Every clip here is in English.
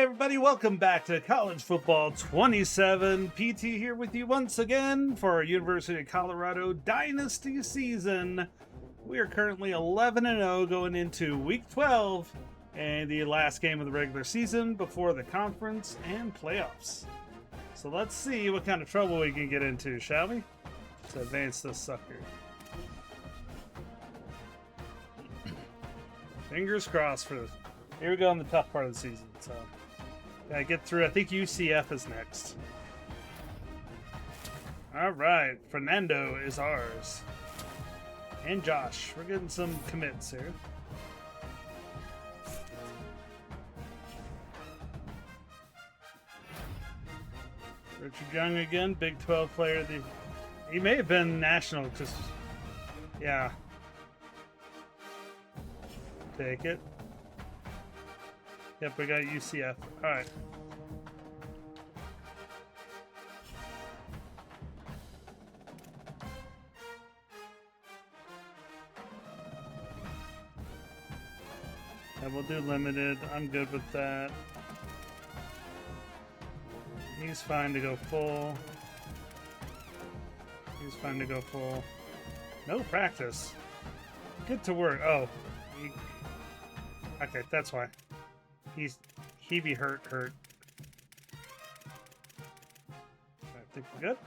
everybody, welcome back to College Football 27. PT here with you once again for our University of Colorado Dynasty season. We are currently 11-0 going into Week 12 and the last game of the regular season before the conference and playoffs. So let's see what kind of trouble we can get into, shall we? To advance this sucker. Fingers crossed for this. Here we go in the tough part of the season. So, gotta get through. I think UCF is next. All right, Fernando is ours, and Josh. We're getting some commits here. Richard Young again, Big 12 player. He may have been national, just yeah. Take it. Yep, we got UCF. All right. And we'll do limited. I'm good with that. He's fine to go full. He's fine to go full. No practice. Get to work. Oh. Okay, that's why. He be hurt. I think we're good.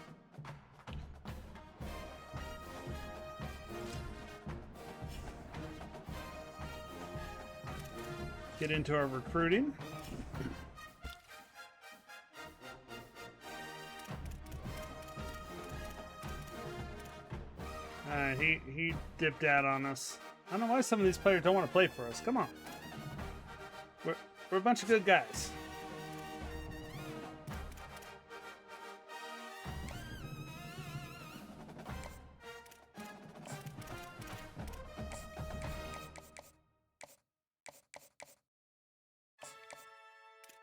Get into our recruiting. He dipped out on us. I don't know why some of these players don't want to play for us. Come on. We're a bunch of good guys.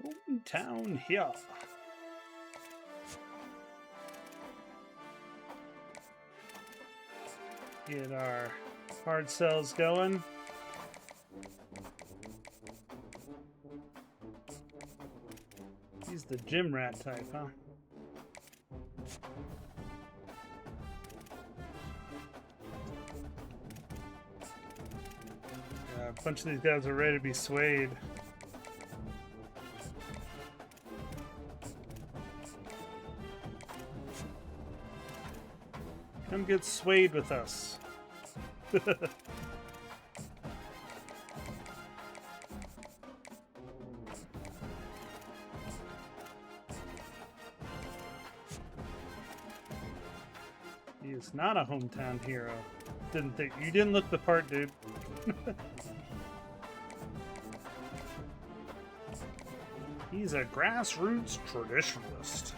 Hometown here. Get our hard sells going. He's the gym rat type, huh? Yeah, a bunch of these guys are ready to be swayed. Come get swayed with us. He is not a hometown hero. Didn't think you didn't look the part, dude. He's a grassroots traditionalist.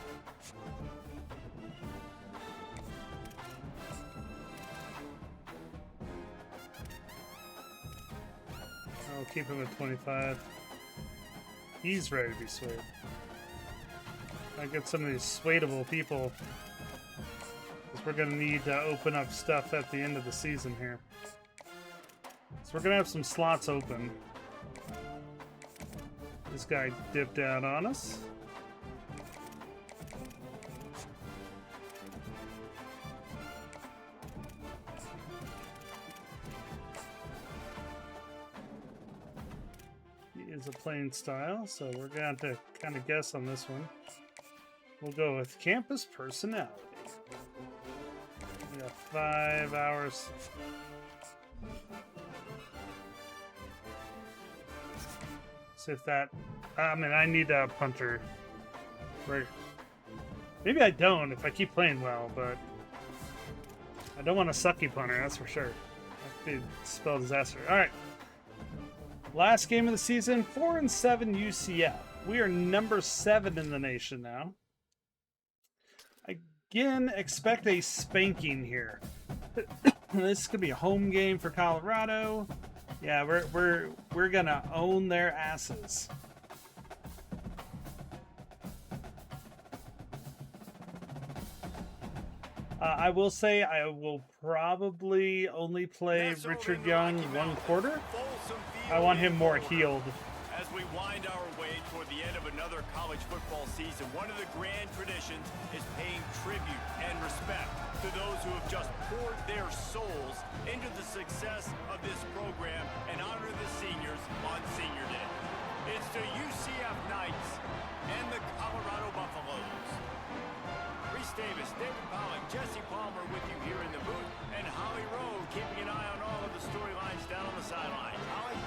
I'll keep him at 25. He's ready to be swayed. I get some of these swayable people. We're going to need to open up stuff at the end of the season here. So we're going to have some slots open. This guy dipped out on us. He is a plain style, so we're going to kind of guess on this one. We'll go with campus personality. We got 5 hours. See if that. I mean, I need a punter. Maybe I don't if I keep playing well, but I don't want a sucky punter, that's for sure. That could spell disaster. All right. Last game of the season, 4-7 UCF. We are number 7 in the nation now. Again, expect a spanking here. This could be a home game for Colorado. Yeah, we're gonna own their asses. I will say I will probably only play Richard Young 1 quarter. I want him more healed. As we wind our way toward the end of a college football season, one of the grand traditions is paying tribute and respect to those who have just poured their souls into the success of this program and honor the seniors on Senior Day. It's the UCF Knights and the Colorado Buffaloes. Reese Davis, David Pollock, Jesse Palmer with you here in the booth, and Holly Rowe keeping an eye on all of the storylines down on the sideline. Holly?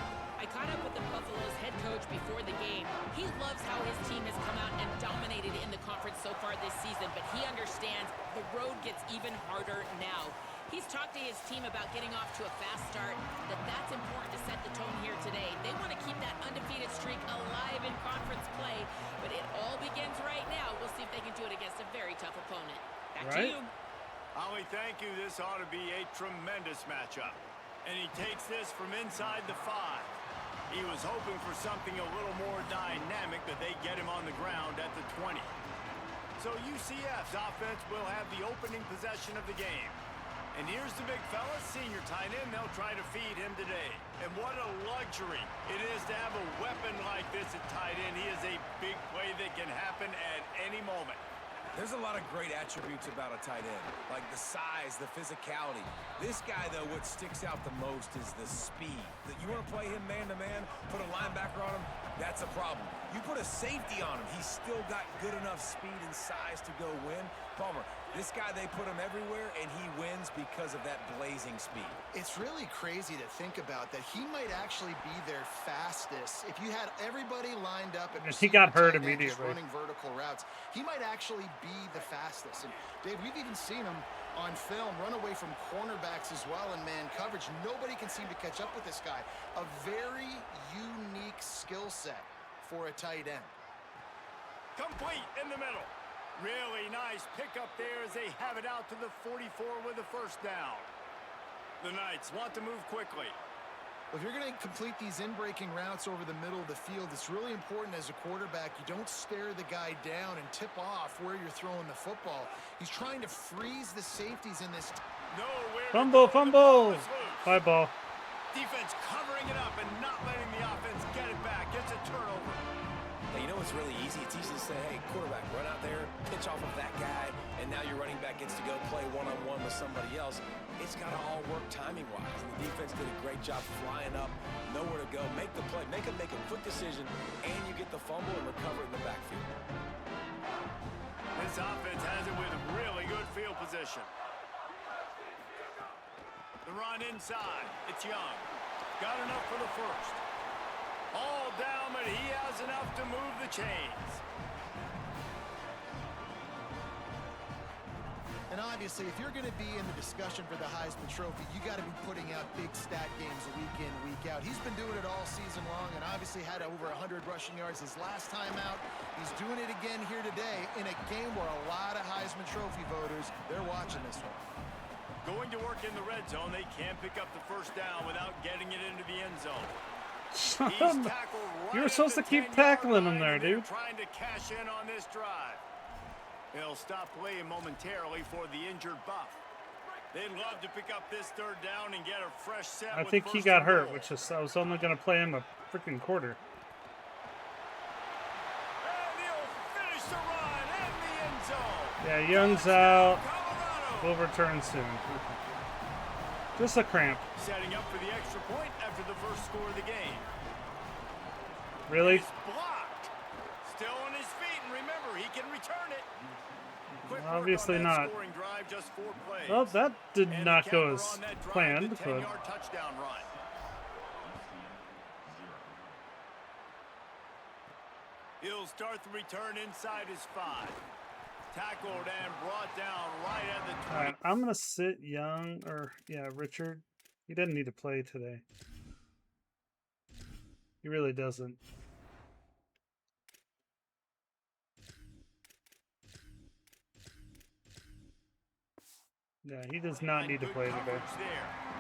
I caught up with the Buffaloes head coach before the game. He loves how his team has come out and dominated in the conference so far this season, but he understands the road gets even harder now. He's talked to his team about getting off to a fast start, that's important to set the tone here today. They want to keep that undefeated streak alive in conference play, but it all begins right now. We'll see if they can do it against a very tough opponent. Back to you. Holly, thank you. This ought to be a tremendous matchup. And he takes this from inside the 5. He was hoping for something a little more dynamic, but they get him on the ground at the 20. So UCF's offense will have the opening possession of the game. And here's the big fella, senior tight end. They'll try to feed him today. And what a luxury it is to have a weapon like this at tight end. He is a big play that can happen at any moment. There's a lot of great attributes about a tight end, like the size, the physicality. This guy, though, what sticks out the most is the speed. That you want to play him man-to-man, put a linebacker on him, that's a problem. You put a safety on him, he's still got good enough speed and size to go win. Palmer, this guy, they put him everywhere, and he wins because of that blazing speed. It's really crazy to think about that he might actually be their fastest. If you had everybody lined up at he got hurt immediately running vertical routes, he might actually be the fastest. And Dave, we've even seen him on film run away from cornerbacks as well in man coverage. Nobody can seem to catch up with this guy. A very unique skill set for a tight end. Complete in the middle. Really nice pickup there as they have it out to the 44 with a first down. The Knights want to move quickly. If you're going to complete these in-breaking routes over the middle of the field, it's really important as a quarterback you don't stare the guy down and tip off where you're throwing the football. He's trying to freeze the safeties in this. Fumble. Bye ball. Defense covering it up and not letting the offense get it back. Gets a turnover. Hey, you know what's really easy? It's easy to say, hey, quarterback, run out there, pitch off of that guy, and now your running back gets to go play one-on-one with somebody else. It's got to all work timing-wise. And the defense did a great job flying up, nowhere to go, make the play, make a quick decision, and you get the fumble and recover it in the backfield. This offense has it with really good field position. The run inside. It's Young. Got enough for the first. All down, but he has enough to move the chains. And obviously, if you're going to be in the discussion for the Heisman Trophy, you got to be putting out big stat games week in, week out. He's been doing it all season long and obviously had over 100 rushing yards his last time out. He's doing it again here today in a game where a lot of Heisman Trophy voters, they're watching this one. Going to work in the red zone, they can't pick up the first down without getting it into the end zone. You were supposed to keep tackling him there, dude. Trying to cash in on this drive. He'll stop playing momentarily for the injured Buff. They'd love to pick up this third down and get a fresh set. I think he got hurt, which is I was only going to play him a freaking quarter. And he'll finish the run in the end zone. Yeah, Young's out. We'll return soon. Just a cramp. Setting up for the extra point after the first score of the game. Really? He's blocked. Still on his feet, and remember, he can return it. Quick Obviously work on that not. scoring drive, just 4 plays. Well, that did And not the go counter as on that drive, planned. the But 10-yard touchdown run. He'll start the return inside his 5. Tackled and brought down right at the 20. all right, I'm gonna sit Young or Richard. He doesn't need to play today. He really doesn't. Yeah, he does not need to play today.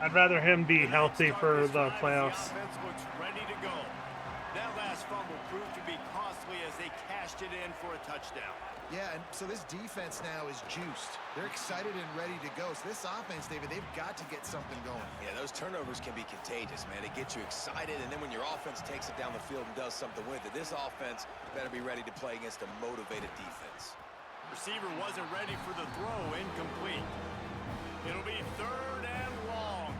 I'd rather him be healthy for the playoffs. The offense looks ready to go. That last this fumble proved to be costly as they cashed it in for a touchdown. Yeah, and so this defense now is juiced. They're excited and ready to go. So this offense, David, they've got to get something going. Yeah, those turnovers can be contagious, man. They get you excited, and then when your offense takes it down the field and does something with it, this offense better be ready to play against a motivated defense. Receiver wasn't ready for the throw, incomplete. It'll be 3rd and long.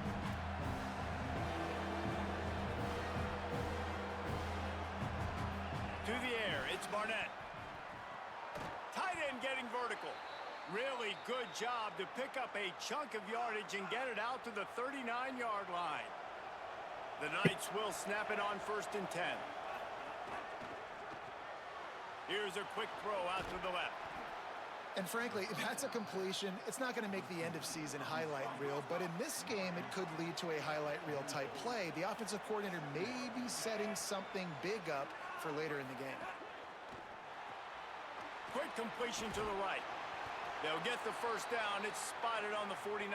To the air, it's Barnett. Tight end getting vertical. Really good job to pick up a chunk of yardage and get it out to the 39-yard line. The Knights will snap it on 1st and 10. Here's a quick throw out to the left. And frankly, that's a completion. It's not going to make the end-of-season highlight reel, but in this game, it could lead to a highlight reel type play. The offensive coordinator may be setting something big up for later in the game. Quick completion to the right. They'll get the 1st down. It's spotted on the 49.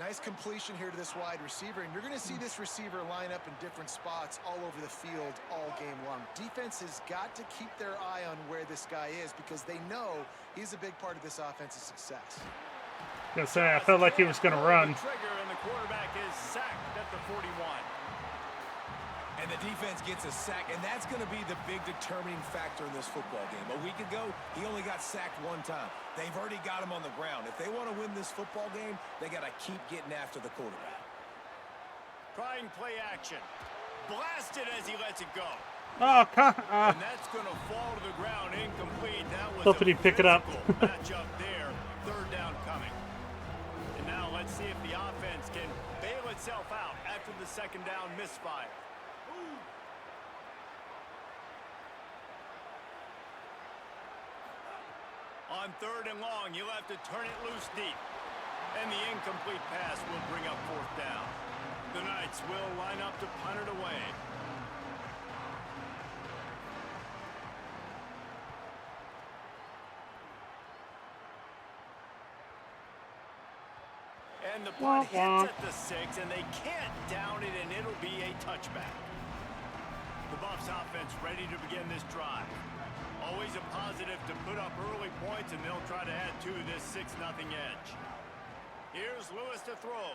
Nice completion here to this wide receiver, and you're going to see this receiver line up in different spots all over the field all game long. Defense has got to keep their eye on where this guy is because they know he's a big part of this offense's success. I was gonna say, I felt like he was going to run. Trigger, and the quarterback is sacked at the 41. And the defense gets a sack, and that's going to be the big determining factor in this football game. A week ago, he only got sacked 1 time. They've already got him on the ground. If they want to win this football game, they got to keep getting after the quarterback. Trying play action. Blasted as he lets it go. Oh, And that's going to fall to the ground incomplete. That was hoping he'd pick it up. Match up there. 3rd down coming. And now let's see if the offense can bail itself out after the 2nd down misfire. On 3rd and long, you'll have to turn it loose deep. And the incomplete pass will bring up 4th down. The Knights will line up to punt it away. And the punt hits at the 6, and they can't down it, and it'll be a touchback. The Buffs offense ready to begin this drive. Always a positive to put up early points, and they'll try to add to this 6-0 edge. Here's Lewis to throw.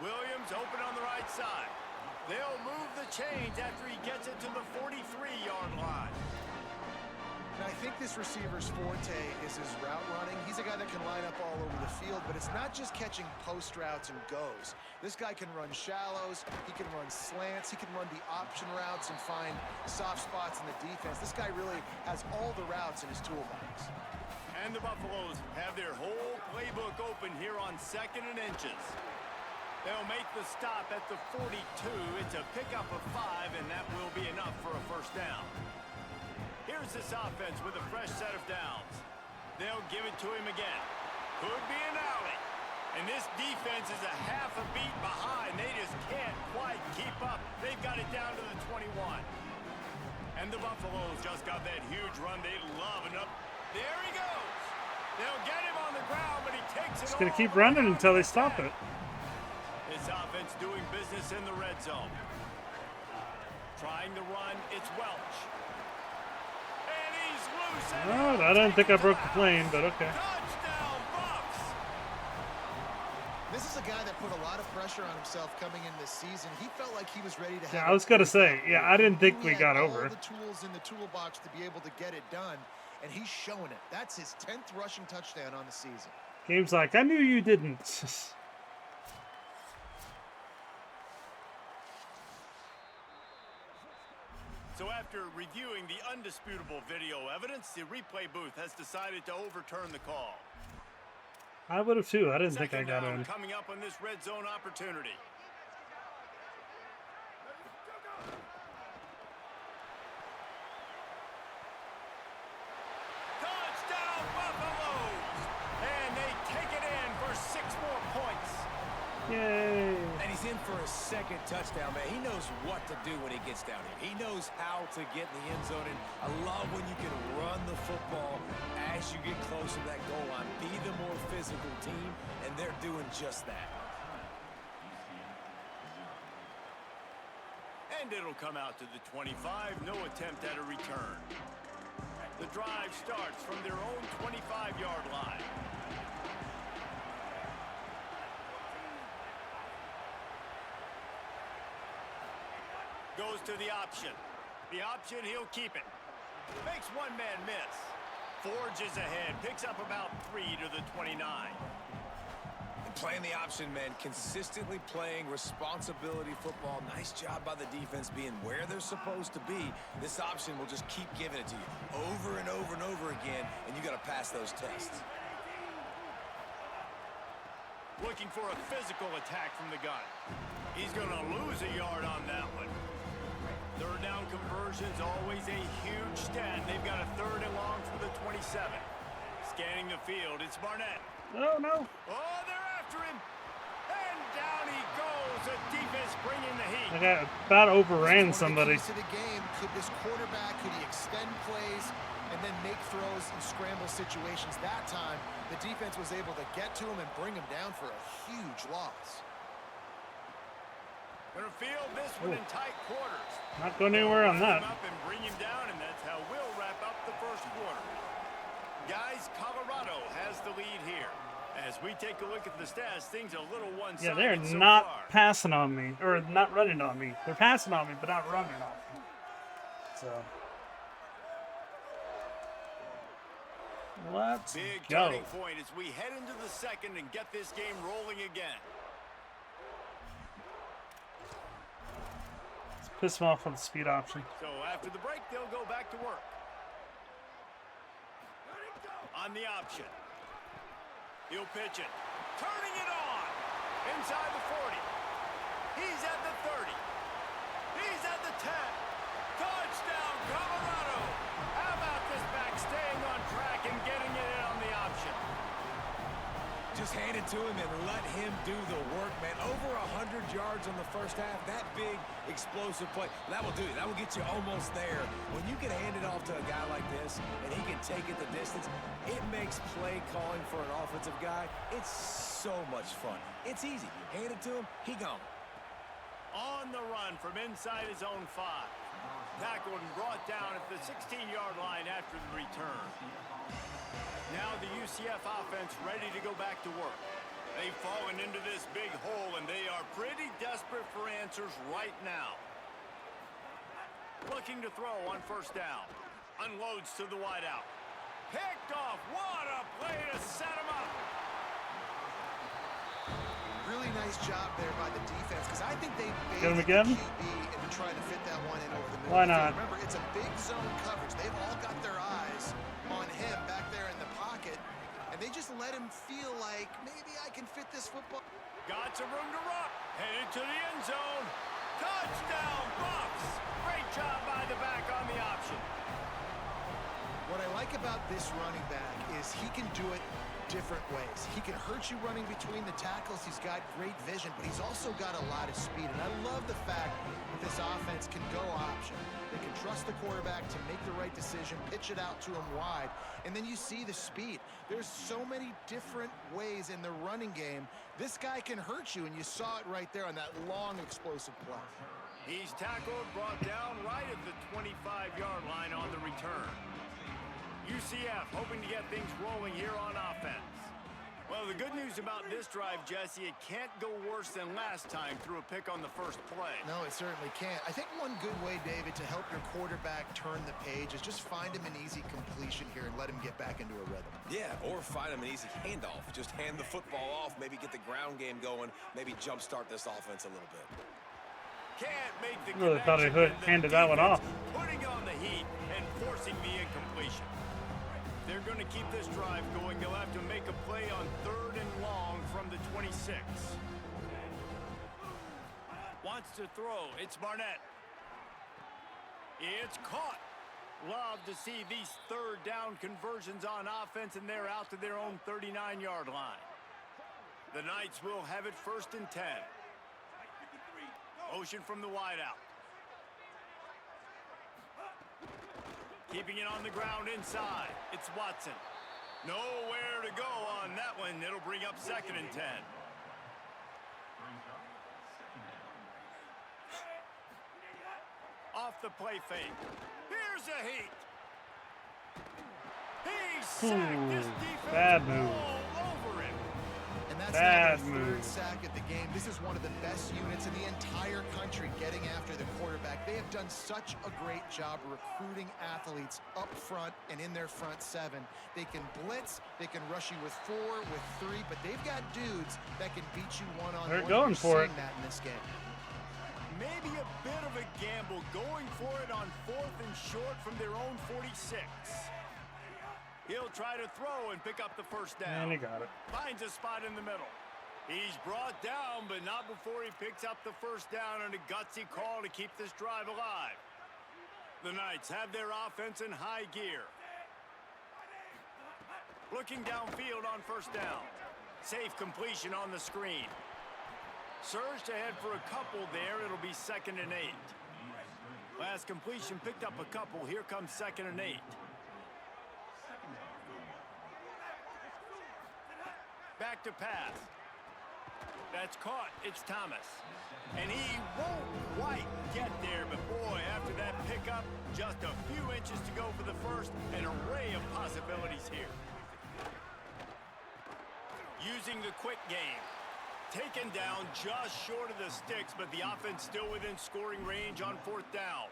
Williams open on the right side. They'll move the chains after he gets it to the 43-yard line. And I think this receiver's forte is his route running. He's a guy that can line up all over the field, but it's not just catching post routes and goes. This guy can run shallows, he can run slants, he can run the option routes and find soft spots in the defense. This guy really has all the routes in his toolbox. And the Buffaloes have their whole playbook open here on 2nd and inches. They'll make the stop at the 42. It's a pickup of 5, and that will be enough for a 1st down. Here's this offense with a fresh set of downs. They'll give it to him again. Could be an alley. And this defense is a half a beat behind. They just can't quite keep up. They've got it down to the 21. And the Buffaloes just got that huge run they love. And up. There he goes. They'll get him on the ground, but he takes it. It's going to keep running until they stop it. This offense doing business in the red zone. Trying to run, it's Welch. And he's loose. Oh, I don't think I broke the plane, but okay. Touchdown, Buffs! This is a guy that put a lot of pressure on himself coming in this season. He felt like he was ready to have. Yeah, I was going to say, yeah, I didn't think we got over. All the tools in the toolbox to be able to get it done, and he's showing it. That's his 10th rushing touchdown on the season. Game's like, I knew you didn't. So after reviewing the undisputable video evidence, the replay booth has decided to overturn the call. I would have too. I didn't think I Second got down in. coming up on this red zone opportunity. Touchdown Buffaloes! And they take it in for 6 more points. Yay! And he's in for a 2nd touchdown, man. He knows what to do when he gets down here. He knows how to get in the end zone, and I love when you can run the football as you get close to that goal line. Be the more physical team, and they're doing just that. And it'll come out to the 25. No attempt at a return. The drive starts from their own 25-yard line. Goes to the option. The option, he'll keep it. Makes one man miss. Forges ahead. Picks up about 3 to the 29. And playing the option, man. Consistently playing responsibility football. Nice job by the defense being where they're supposed to be. This option will just keep giving it to you over and over and over again, and you got to pass those tests. Looking for a physical attack from the gun. He's going to lose a yard on that one. Third down conversion's always a huge stat. They've got a 3rd and long from the 27. Scanning the field, it's Barnett. Oh, no. Oh, they're after him. And down he goes. The defense bringing the heat. I got about overran somebody. To the game, could this quarterback, could he extend plays and then make throws in scramble situations? That time, the defense was able to get to him and bring him down for a huge loss. Gonna field this one in tight quarters. Not going anywhere on that. Up and bring him down, and that's how we'll wrap up the first quarter. Guys, Colorado has the lead here. As we take a look at the stats, things a little one-sided. Yeah, they're so not far. passing on me, or not running on me. They're passing on me, but not running on me. So let's Big go. turning point as we head into the second and get this game rolling again. Piss them off on the speed option. So after the break, they'll go back to work. On the option. He'll pitch it. Turning it on. Inside the 40. He's at the 30. He's at the 10. Touchdown, Colorado. How about this back staying on track and getting it in on the option? Just hand it to him and let him do the work, man. Over 100 yards on the first half. That big, explosive play. That will do it. That will get you almost there. When you can hand it off to a guy like this and he can take it the distance, it makes play calling for an offensive guy. It's so much fun. It's easy. Hand it to him, he gone. On the run from inside his own 5. Tackled and brought down at the 16-yard line after the return. Now the UCF offense ready to go back to work. They've fallen into this big hole, and they are pretty desperate for answers right now. Looking to throw on first down. Unloads to the wideout. Picked off. What a play to set him up. Really nice job there by the defense, because I think they Get him baited again? the QB into trying to fit that one in over the middle. Why of the not? field. Remember, it's a big zone coverage. They've all got their eyes on him back there in the pocket, and they just let him feel like, maybe I can fit this football. Got some room to run. Headed to the end zone. Touchdown, Buffs. Great job by the back on the option. What I like about this running back is he can do it different ways. He can hurt you running between the tackles. He's got great vision, but he's also got a lot of speed. And I love the fact that this offense can go option. They can trust the quarterback to make the right decision, pitch it out to him wide, and then you see the speed. There's so many different ways in the running game. This guy can hurt you, and you saw it right there on that long, explosive play. He's tackled, brought down right at the 25-yard line on the return. UCF hoping to get things rolling here on offense. Well, the good news about this drive, Jesse, it can't go worse than last time through a pick on the first play. No, it certainly can't. I think one good way, David, to help your quarterback turn the page is just find him an easy completion here and let him get back into a rhythm. Yeah, or find him an easy handoff. Just hand the football off, maybe get the ground game going, maybe jumpstart this offense a little bit. Can't make the Really thought I connection, and the handed that one off. defense putting on the heat and forcing the incompletion. They're going to keep this drive going. They'll have to make a play on 3rd and long from the 26. Wants to throw. It's Barnett. It's caught. Love to see these 3rd down conversions on offense, and they're out to their own 39-yard line. The Knights will have it 1st and 10. Motion from the wideout. Keeping it on the ground inside. It's Watson. Nowhere to go on that one. It'll bring up 2nd and 10. the play fake. Here's a heat. He's sacked. This defense bad move. all over him. And that's Bad now their move. third sack of the game. This is one of the best units in the entire country getting after the quarterback. They have done such a great job recruiting athletes up front and in their front seven. They can blitz, they can rush you with 4, with 3, but they've got dudes that can beat you one-on-one. They're going for it. That in this game. Maybe a bit of a gamble going for it on 4th and short from their own 46. He'll try to throw and pick up the first down. And he got it. Finds a spot in the middle. He's brought down, but not before he picks up the first down on a gutsy call to keep this drive alive. The Knights have their offense in high gear. Looking downfield on first down. Safe completion on the screen. Surged ahead for a couple there. It'll be 2nd and 8. Last completion picked up a couple. Here comes 2nd and 8. Back to pass. That's caught. It's Thomas. And he won't quite get there, but boy, after that pickup, just a few inches to go for the first. An array of possibilities here. Using the quick game. Taken down just short of the sticks, but the offense still within scoring range on 4th down.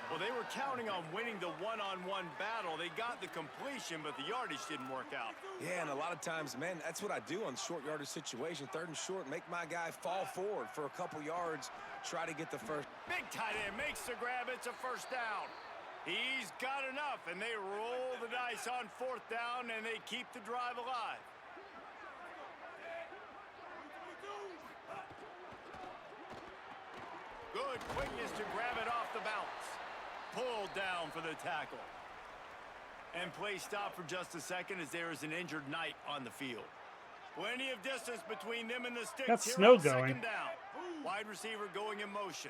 Well, they were counting on winning the one-on-one battle. They got the completion, but the yardage didn't work out. Yeah, and a lot of times, man, that's what I do on short yardage situation. 3rd and short, make my guy fall forward for a couple yards, try to get the first. Big tight end makes the grab. It's a first down. He's got enough, and they roll the dice on 4th down, and they keep the drive alive. Good quickness to grab it off the bounce. Pulled down for the tackle. And play stop for just a second as there is an injured Knight on the field. Plenty of distance between them and the sticks. Got here snow on going. 2nd down. Wide receiver going in motion.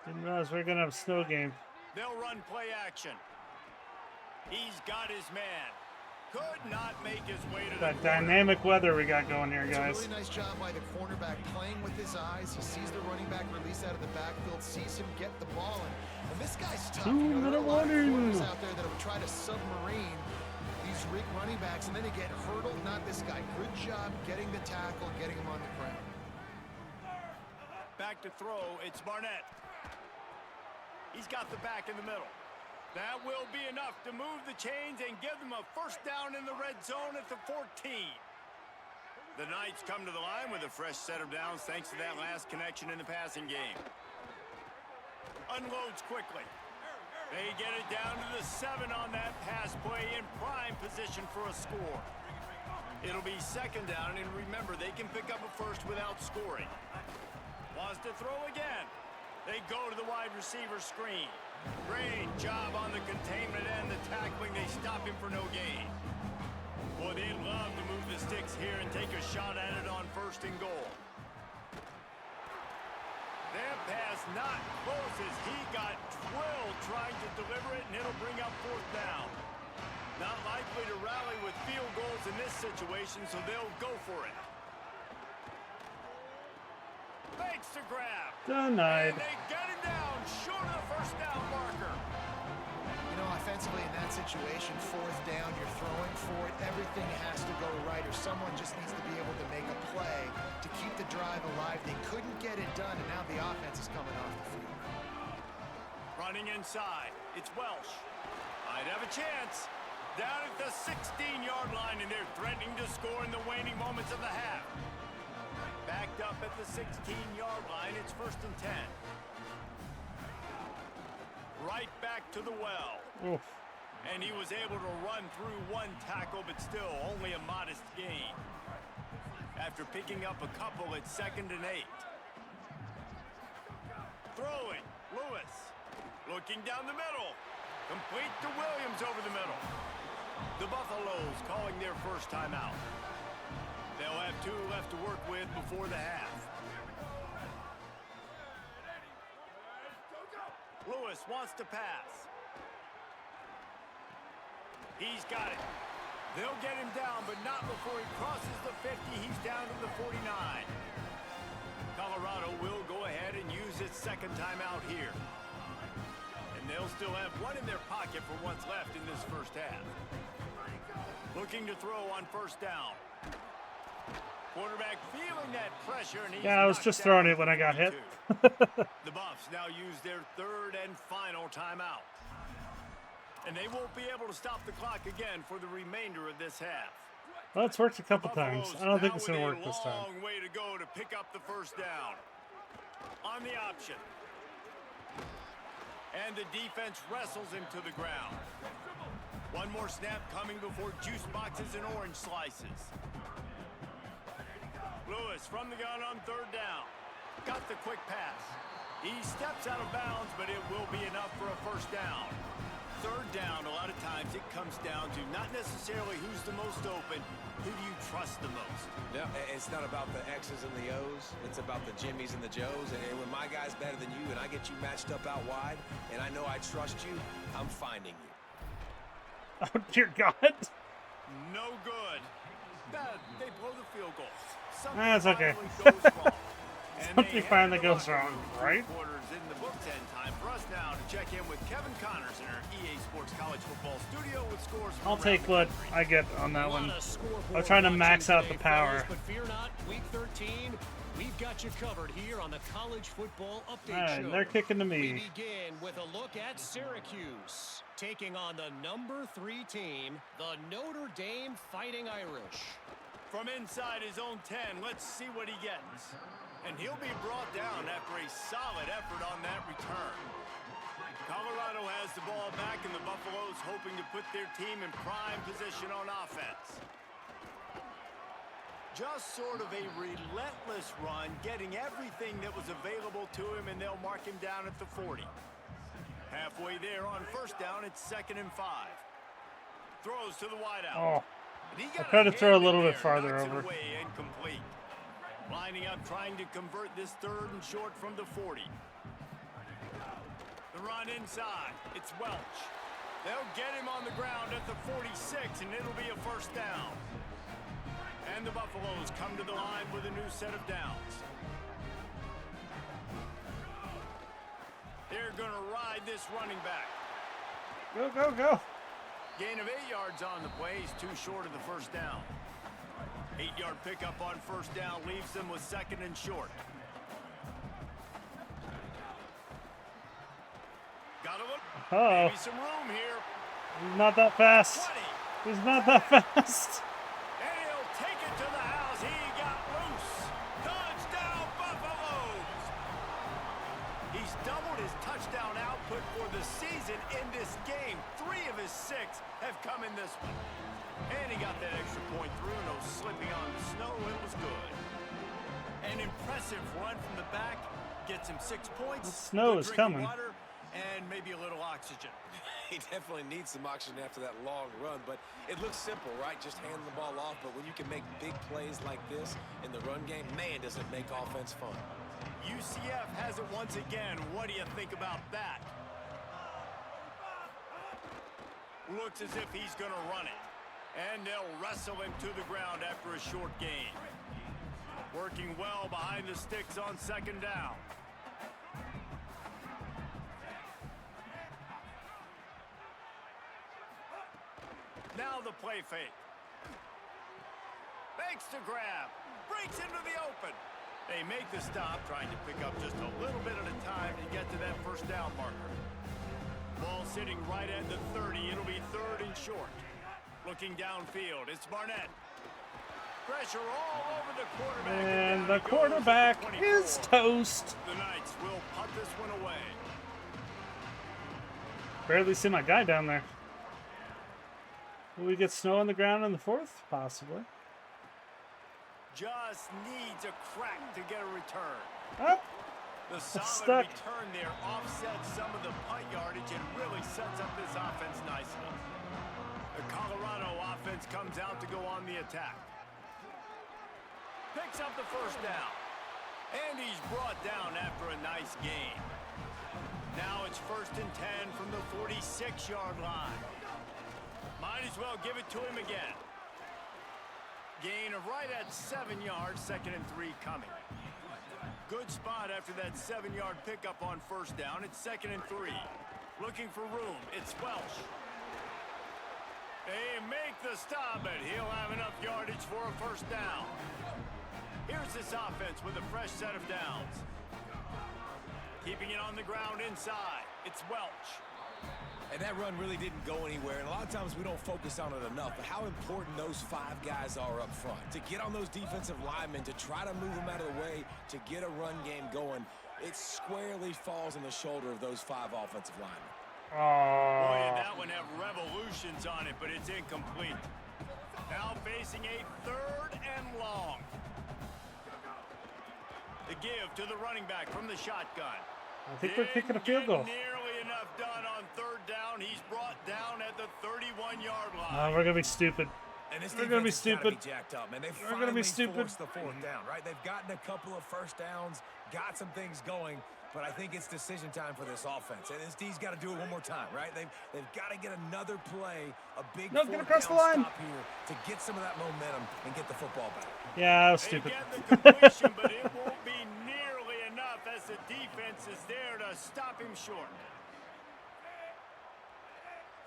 Didn't realize we were going to have a snow game. They'll run play action. He's got his man. Could not make his way to That the corner. dynamic weather we got going here, It's a guys. really nice job by the cornerback playing with his eyes. He sees the running back release out of the backfield, sees him get the ball, and this guy's tough. You know, there are a lot of corners out there that will try to submarine these Rick running backs, and then they get hurdled. Not this guy. Good job getting the tackle, getting him on the ground. Back to throw. It's Barnett. He's got the back in the middle. That will be enough to move the chains and give them a first down in the red zone at the 14. The Knights come to the line with a fresh set of downs thanks to that last connection in the passing game. Unloads quickly. They get it down to the 7 on that pass play in prime position for a score. It'll be 2nd down, and remember, they can pick up a first without scoring. Wants to throw again. They go to the wide receiver screen. Great job on the containment and the tackling. They stop him for no gain. Boy, they'd love to move the sticks here and take a shot at it on 1st and goal. That pass not close as he got drilled trying to deliver it, and it'll bring up 4th down. Not likely to rally with field goals in this situation, so they'll go for it. Makes the grab. Denied. And they get him down short of the first down marker. You know, offensively in that situation, 4th down, you're throwing for it. Everything has to go right, or someone just needs to be able to make a play to keep the drive alive. They couldn't get it done, and now the offense is coming off the field. Running inside. It's Welsh. Might have a chance. Down at the 16-yard line, and they're threatening to score in the waning moments of the half. Backed up at the 16-yard line. It's 1st and 10. Right back to the well. Oof. And he was able to run through one tackle, but still only a modest gain. After picking up a couple, it's 2nd and 8. Throwing. Lewis. Looking down the middle. Complete to Williams over the middle. The Buffaloes calling their first timeout. They'll have 2 left to work with before the half. Lewis wants to pass. He's got it. They'll get him down, but not before he crosses the 50. He's down to the 49. Colorado will go ahead and use its 2nd timeout here. they'll still have one in their pocket for what's left in this first half. Looking to throw on first down. Quarterback feeling that pressure. And he's I was just throwing it when I got hit. The Buffs now use their third and final timeout. And they won't be able to stop the clock again for the remainder of this half. Well, it's worked a couple times. I don't think it's going to work this time. Long way to go to pick up the first down. On the option. And the defense wrestles him to the ground. One more snap coming before juice boxes and orange slices. Lewis from the gun on third down. Got the quick pass. He steps out of bounds, but it will be enough for a first down. Third down, a lot of times it comes down to not necessarily who's the most open, who do you trust the most? No, it's not about the X's and the O's. It's about the Jimmies and the Joes. And when my guy's better than you and I get you matched up out wide and I know I trust you, I'm finding you. Oh, dear God. No good. They blow the field goal. That's okay. Something finally goes wrong, right? Quarters in the books, and time for us now to check in with Kevin Connors in our EA Sports College Football Studio with scores. I'll take what I get on that one. I'm trying to max out the power. But fear not, week 13, we've got you covered here on the College Football Update Show. They're kicking to me. We begin with a look at Syracuse, taking on the number 3 team, the Notre Dame Fighting Irish. From inside his own 10, let's see what he gets. And he'll be brought down after a solid effort on that return. Colorado has the ball back, and the Buffaloes hoping to put their team in prime position on offense. Just sort of a relentless run, getting everything that was available to him, and they'll mark him down at the 40. Halfway there on first down, it's 2nd and 5. Throws to the wideout. Oh, I tried to throw a little bit farther over. Incomplete. Lining up, trying to convert this 3rd and short from the 40. The run inside. It's Welch. They'll get him on the ground at the 46, and it'll be a first down. And the Buffaloes come to the line with a new set of downs. They're going to ride this running back. Go, go, go. Gain of 8 yards on the play. He's too short of the first down. 8-yard pickup on first down leaves them with 2nd and short. Got to look. Uh-oh. Maybe some room here. He's not that fast. 20. He's not that fast. And he'll take it to the house. He got loose. Touchdown, Buffaloes. He's doubled his touchdown output for the season in this game. 3 of his 6 have come in this one. And he got that extra point through. No slipping on the snow. It was good. An impressive run from the back. Gets him 6 points. The snow is coming. Water, and maybe a little oxygen. He definitely needs some oxygen after that long run, but it looks simple, right? Just hand the ball off, but when you can make big plays like this in the run game, man, does it make offense fun. UCF has it once again. What do you think about that? Looks as if he's going to run it. And they'll wrestle him to the ground after a short gain. Working well behind the sticks on 2nd down. Now the play fake. Fakes to grab. Breaks into the open. They make the stop, trying to pick up just a little bit at a time to get to that first down marker. Ball sitting right at the 30. It'll be 3rd and short. Looking downfield, it's Barnett. Pressure all over the quarterback. And the quarterback is toast. The Knights will punt this one away. Barely see my guy down there. Will we get snow on the ground in the 4th? Possibly. Just needs a crack to get a return. Oh, The solid stuck. return there offsets some of the punt yardage and really sets up this offense nicely. The Colorado offense comes out to go on the attack. Picks up the first down. And he's brought down after a nice gain. Now it's 1st and 10 from the 46-yard line. Might as well give it to him again. Gain of right at 7 yards, 2nd and 3 coming. Good spot after that 7-yard pickup on first down. It's 2nd and 3. Looking for room. It's Welsh. They make the stop, but he'll have enough yardage for a first down. Here's this offense with a fresh set of downs. Keeping it on the ground inside. It's Welch. And that run really didn't go anywhere, and a lot of times we don't focus on it enough, but how important those 5 guys are up front. To get on those defensive linemen, to try to move them out of the way, to get a run game going, it squarely falls on the shoulder of those 5 offensive linemen. Boy, did that one have revolutions on it, but it's incomplete. Now facing a 3rd and long. The give to the running back from the shotgun. I think we're kicking a field goal. Nearly enough done on 3rd down. He's brought down at the 31-yard line. We're gonna be stupid. And this We're gonna be defense has stupid. gotta be jacked up, man. They've We're gonna be stupid. forced the 4th down, right? They've gotten a couple of first downs, got some things going, but I think it's decision time for this offense. And this D's got to do it one more time, right? They've got to get another play, a big No, get across the line. stop here to get some of that momentum and get the football back. Yeah, that was They stupid. get the completion, but it won't be nearly enough as the defense is there to stop him short.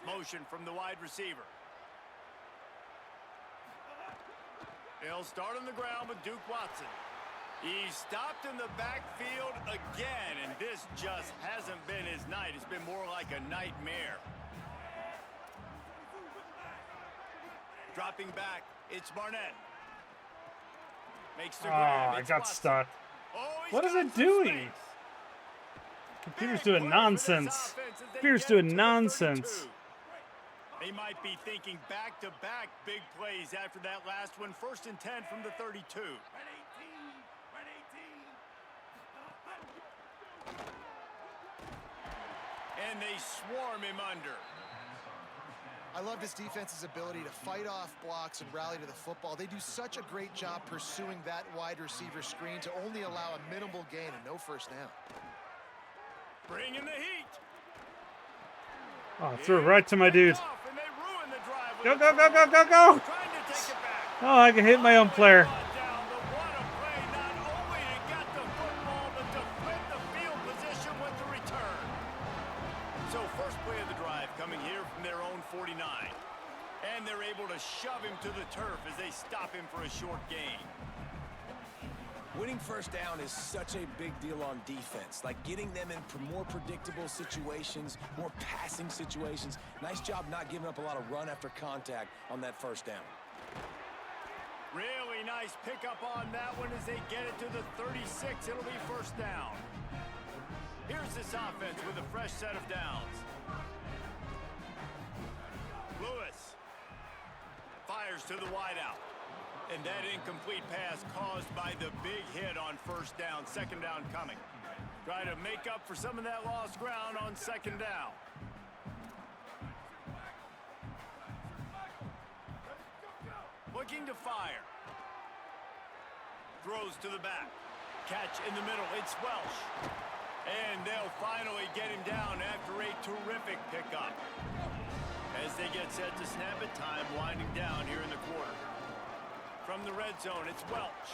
Motion from the wide receiver. They'll start on the ground with Duke Watson. He's stopped in the backfield again, and this just hasn't been his night. It's been more like a nightmare. Dropping back, it's Barnett. Makes the grab. I It's got Watson. stuck. Oh, he's What is got it some doing? space. Computer's Big doing play for this nonsense. offense as they Computer's get doing to the nonsense. 32. They might be thinking back-to-back big plays after that last one. 1st and 10 from the 32. And they swarm him under. I love this defense's ability to fight off blocks and rally to the football. They do such a great job pursuing that wide receiver screen to only allow a minimal gain and no first down. Bring in the heat. Oh, threw it right to my dude. Off, and they ruin the drive with Go, a go, go, throw. go, go, go! Trying to take it back. Oh, I can hit my own player. Down, but what a play, not only to get the football, but to flip the field position with the return. So first play of the drive coming here from their own 49. And they're able to shove him to the turf as they stop him for a short gain. Winning first down is such a big deal on defense, like getting them in more predictable situations, more passing situations. Nice job not giving up a lot of run after contact on that first down. Really nice pickup on that one as they get it to the 36. It'll be first down. Here's this offense with a fresh set of downs. Lewis fires to the wideout. And that incomplete pass caused by the big hit on first down. 2nd down coming. Try to make up for some of that lost ground on 2nd down. Looking to fire. Throws to the back. Catch in the middle. It's Welsh. And they'll finally get him down after a terrific pickup. As they get set to snap it, time winding down here in the quarter. From the red zone, it's Welch.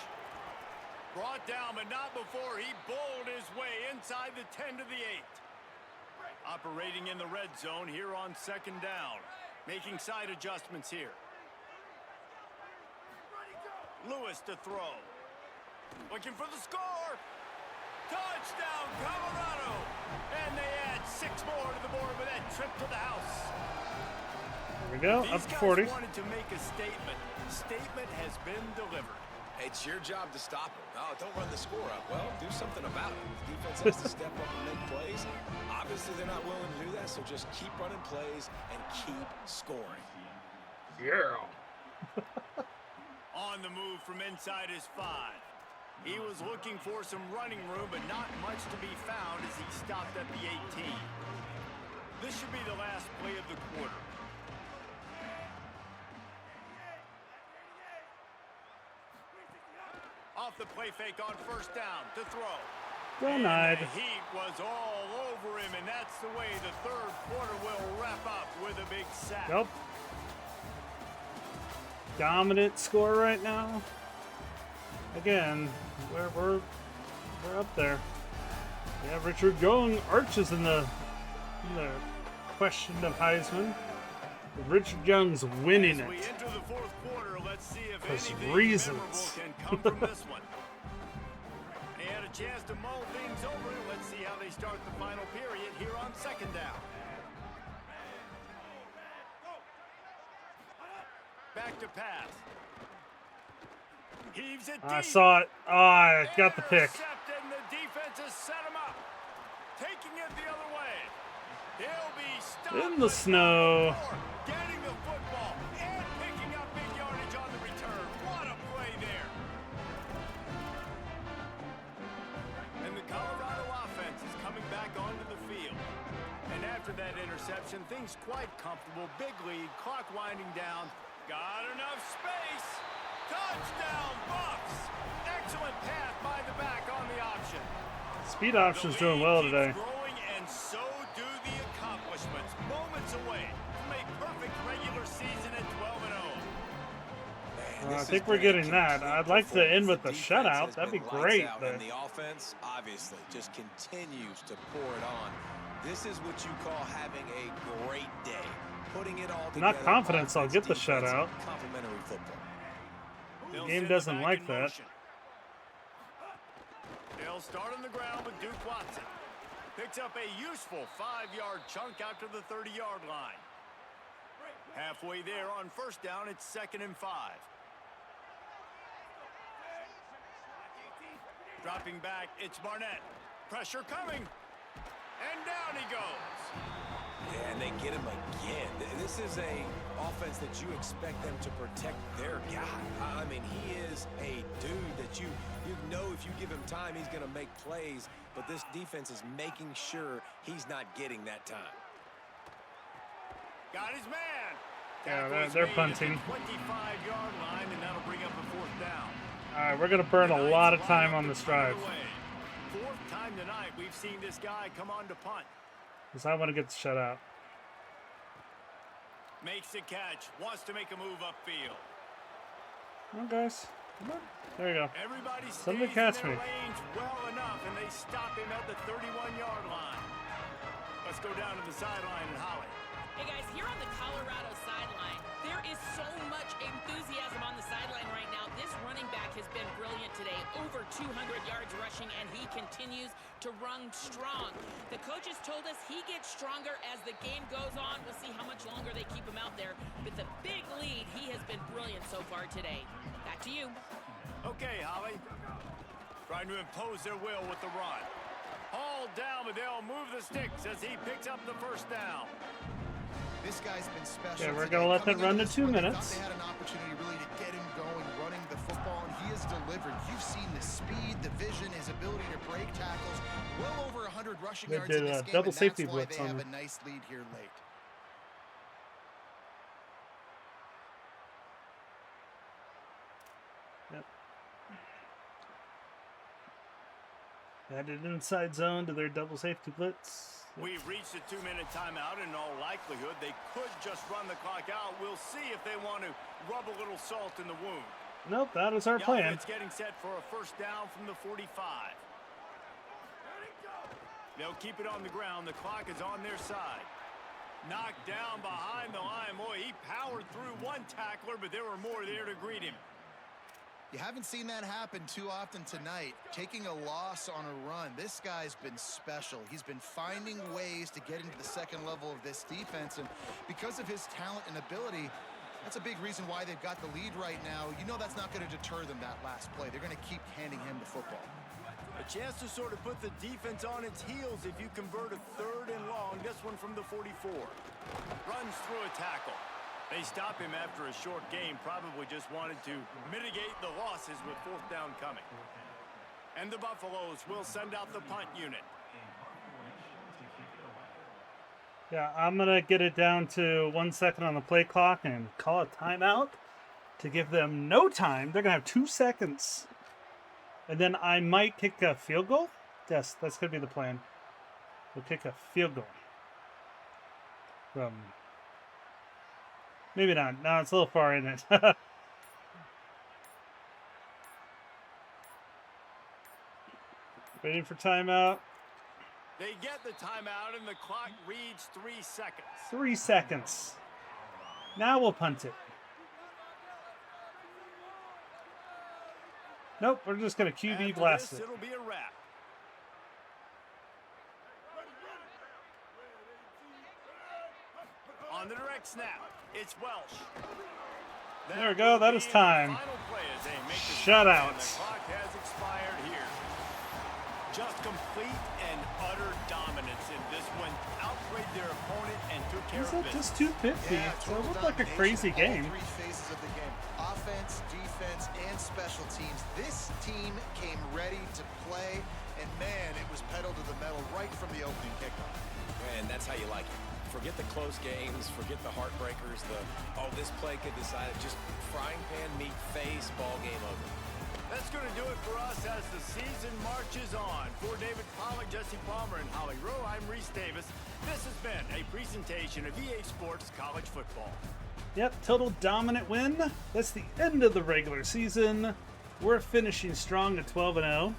Brought down, but not before he bowled his way inside the 10 to the 8. Operating in the red zone here on 2nd down. Making side adjustments here. Lewis to throw. Looking for the score. Touchdown, Colorado. And they add 6 more to the board with that trip to the house. There we go, These up to guys 40. wanted to make a statement. Statement has been delivered. It's your job to stop him. Oh, don't run the score up. Well, do something about it. The defense has to step up and make plays. Obviously, they're not willing to do that, so just keep running plays and keep scoring. Yeah. On the move from inside his 5. He was looking for some running room, but not much to be found as he stopped at the 18. This should be the last play of the quarter. Off the play fake on first down to throw. Denied. And the heat was all over him, and that's the way the 3rd quarter will wrap up with a big sack. Nope. Dominant score right now. Again, we're up there. Yeah, Richard Young arches in the The question of Heisman. Richard Young's winning As we it. enter the fourth quarter, let's see if For some anything reasons. memorable can come from this one. They had a chance to mull things over. Let's see how they start the final period here on second down. Back to pass. Heaves it I deep. saw it. Oh, I got the pick. Intercepted, and the defense has set him up. Taking it the other way. He'll be stopped In the with snow. getting the football and picking up big yardage on the return. What a play there. And the Colorado offense is coming back onto the field. And after that interception, things quite comfortable. Big lead, clock winding down. Got enough space. Touchdown, Bucks. Excellent pass by the back on the option. Speed option's doing well today. Growing, and so do the accomplishments. Moments away from a perfect regular season at 12-0. I think we're getting that. I'd like to end with a shutout. That'd be great. And the offense, obviously, just continues to pour it on. This is what you call having a great day. Putting it all together. Not confident I'll get the defense, shutout. Complimentary football. They'll Game send doesn't it back like in that. motion. They'll start on the ground with Duke Watson. Picks up a useful 5-yard chunk out to the 30-yard line. Halfway there on first down, it's 2nd and 5. Dropping back, it's Barnett. Pressure coming. And down he goes. Yeah, and they get him again. This is a offense that you expect them to protect their guy. I mean, he is a dude that you know if you give him time, he's going to make plays. But this defense is making sure he's not getting that time. Got his man. Yeah, Tackle is they're made punting. at the 25-yard line, and that'll bring up a 4th down. All right, we're going to burn a lot of time on this drive. 4th time tonight we've seen this guy come on to punt. Because I want to get the shutout. Makes the catch. Wants to make a move upfield. Come on, guys. Come on. There you go. Everybody Somebody stays catch in their me. lanes well enough, and they stop him at the 31-yard line. Let's go down to the sideline and Holly. Hey guys, here on the Colorado sideline, there is so much enthusiasm on the sideline right now. This running back has been brilliant today. Over 200 yards rushing, and he continues to run strong. The coaches told us he gets stronger as the game goes on. We'll see how much longer they keep him out there. With the big lead, he has been brilliant so far today. Back to you. Okay, Holly. Trying to impose their will with the run. Hauled down, but they'll move the sticks as he picks up the first down. This guy's been special. Yeah, we're today. going to let that Coming run to into this 2 one, they minutes. thought they had an opportunity really to get him going, running the football, and he has delivered. You've seen the speed, the vision, his ability to break tackles. Well over 100 rushing They yards did in this a game, double and that's safety why blitz they on have him. a nice lead here late. Yep. Added inside zone to their double safety blitz. We've reached a 2-minute timeout. In all likelihood, they could just run the clock out. We'll see if they want to rub a little salt in the wound. Nope, that is our The plan. offense getting set for a first down from the 45. They'll keep it on the ground. The clock is on their side. Knocked down behind the line. Boy, he powered through one tackler, but there were more there to greet him. You haven't seen that happen too often tonight. Taking a loss on a run. This guy's been special. He's been finding ways to get into the second level of this defense, and because of his talent and ability, that's a big reason why they've got the lead right now. You know that's not going to deter them that last play. They're going to keep handing him the football. A chance to sort of put the defense on its heels if you convert a 3rd and long. This one from the 44. Runs through a tackle. They stop him after a short game. Probably just wanted to mitigate the losses with 4th down coming. And the Buffaloes will send out the punt unit. Yeah, I'm going to get it down to 1 second on the play clock and call a timeout to give them no time. They're going to have 2 seconds. And then I might kick a field goal. Yes, that's going to be the plan. We'll kick a field goal. From... Maybe not. No, it's a little far in it. Waiting for timeout. They get the timeout, and the clock reads 3 seconds. 3 seconds. Now we'll punt it. Nope, we're just going to QB blast it. It'll be a wrap. On the direct snap, it's Welsh. There we go. That is time. Shutouts. The clock has expired here. Just complete and utter dominance in this one. Outplayed their opponent and took care Is of it business. just 250? Yeah, So it total looked like a domination crazy in all game. 3 phases of the game. Offense, defense, and special teams. This team came ready to play, and man, it was pedal to the metal right from the opening kickoff. And that's how you like it. Forget the close games, forget the heartbreakers, this play could decide it. Just frying pan meat face, ball game over. That's going to do it for us as the season marches on. For David Pollack, Jesse Palmer, and Holly Rowe, I'm Reese Davis. This has been a presentation of EA Sports College Football. Yep, total dominant win. That's the end of the regular season. We're finishing strong at 12-0,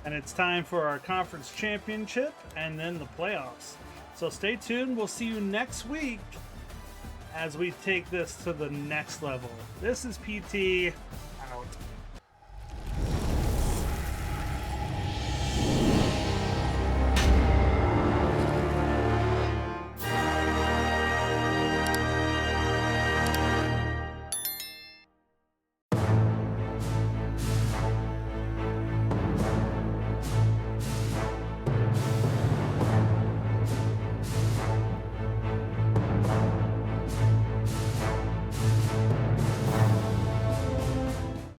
and it's time for our conference championship and then the playoffs. So stay tuned. We'll see you next week as we take this to the next level. This is PT.